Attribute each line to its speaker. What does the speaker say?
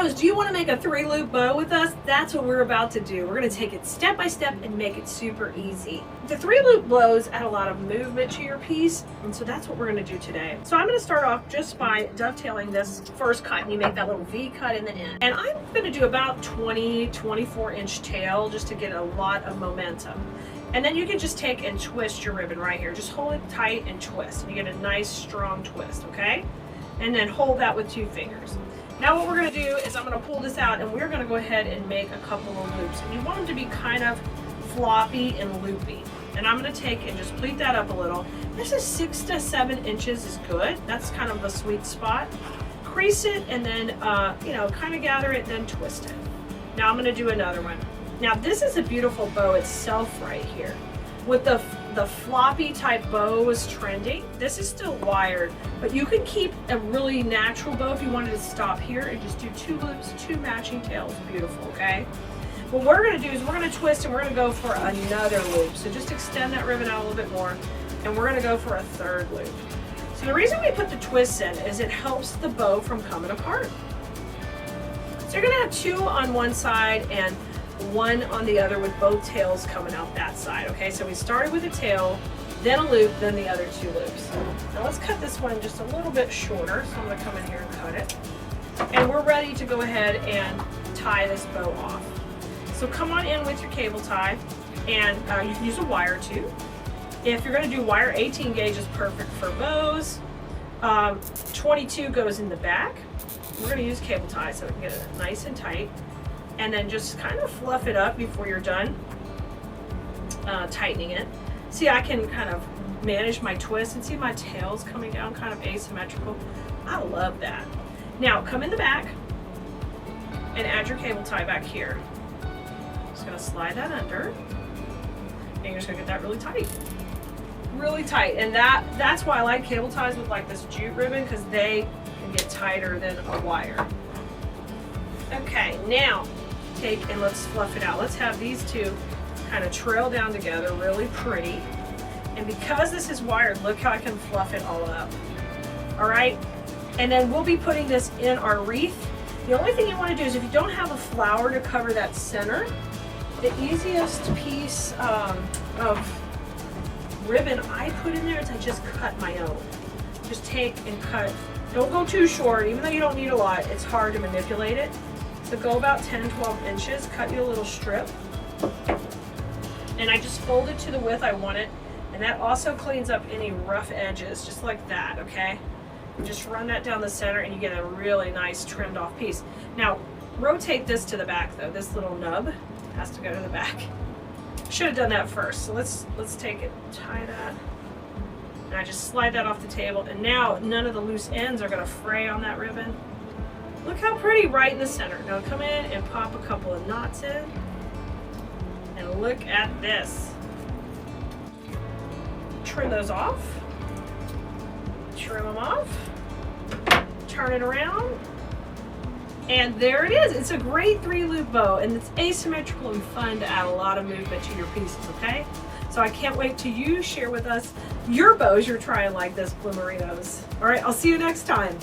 Speaker 1: Plumberinos, do you want to make a 3-loop bow with us? That's what we're about to do. We're going to take it step by step and make it super easy. The 3-loop bows add a lot of movement to your piece, and so that's what we're going to do today. So I'm going to start off just by dovetailing this first cut, and you make that little V cut in the end. And I'm going to do about 24 inch tail just to get a lot of momentum. And then you can just take and twist your ribbon right here. Just hold it tight and twist, and you get a nice strong twist, okay? And then hold that with 2 fingers. Now what we're going to do is I'm going to pull this out, and we're going to go ahead and make a couple of loops. And you want them to be kind of floppy and loopy. And I'm going to take and just pleat that up a little. This is 6 to 7 inches is good. That's kind of the sweet spot. Crease it and then, you know, kind of gather it, then twist it. Now I'm going to do another one. Now this is a beautiful bow itself right here. With the floppy type bow is trending. This is still wired, but you can keep a really natural bow if you wanted to stop here and just do 2 loops, 2 matching tails. Beautiful, okay? What we're going to do is we're going to twist and we're going to go for another loop. So just extend that ribbon out a little bit more, and we're going to go for a 3rd loop. So the reason we put the twists in is it helps the bow from coming apart. So you're going to have 2 on one side and 1 on the other with both tails coming out that side, okay? So we started with a tail, then a loop, then the other 2 loops. Now let's cut this one just a little bit shorter, so I'm going to come in here and cut it. And we're ready to go ahead and tie this bow off. So come on in with your cable tie, and you can use a wire too. If you're going to do wire, 18 gauge is perfect for bows. 22 goes in the back. We're going to use cable tie so we can get it nice and tight. And then just kind of fluff it up before you're done tightening it. See, I can kind of manage my twist and see my tails coming down kind of asymmetrical. I love that. Now come in the back and add your cable tie back here. Just gonna slide that under, and you're just gonna get that really tight. Really tight. And that's why I like cable ties with like this jute ribbon, because they can get tighter than a wire. Okay, now take and let's fluff it out. Let's have these 2 kind of trail down together really pretty. And because this is wired, look how I can fluff it all up. All right, and then we'll be putting this in our wreath. The only thing you want to do is, if you don't have a flower to cover that center, the easiest piece of ribbon I put in there is I just cut my own. Just take and cut. Don't go too short, even though you don't need a lot. It's hard to manipulate it. So go about 10-12 inches, cut you a little strip. And I just fold it to the width I want it. And that also cleans up any rough edges, just like that, okay? And just run that down the center and you get a really nice trimmed off piece. Now, rotate this to the back though. This little nub has to go to the back. Should have done that first. So let's take it, tie that. And I just slide that off the table. And now none of the loose ends are gonna fray on that ribbon. Look how pretty, right in the center. Now come in and pop a couple of knots in. And look at this. Trim those off. Trim them off. Turn it around. And there it is. It's a great 3-loop bow, and it's asymmetrical and fun to add a lot of movement to your pieces, okay? So I can't wait till you share with us your bows you're trying like this, Plumberinos. All right, I'll see you next time.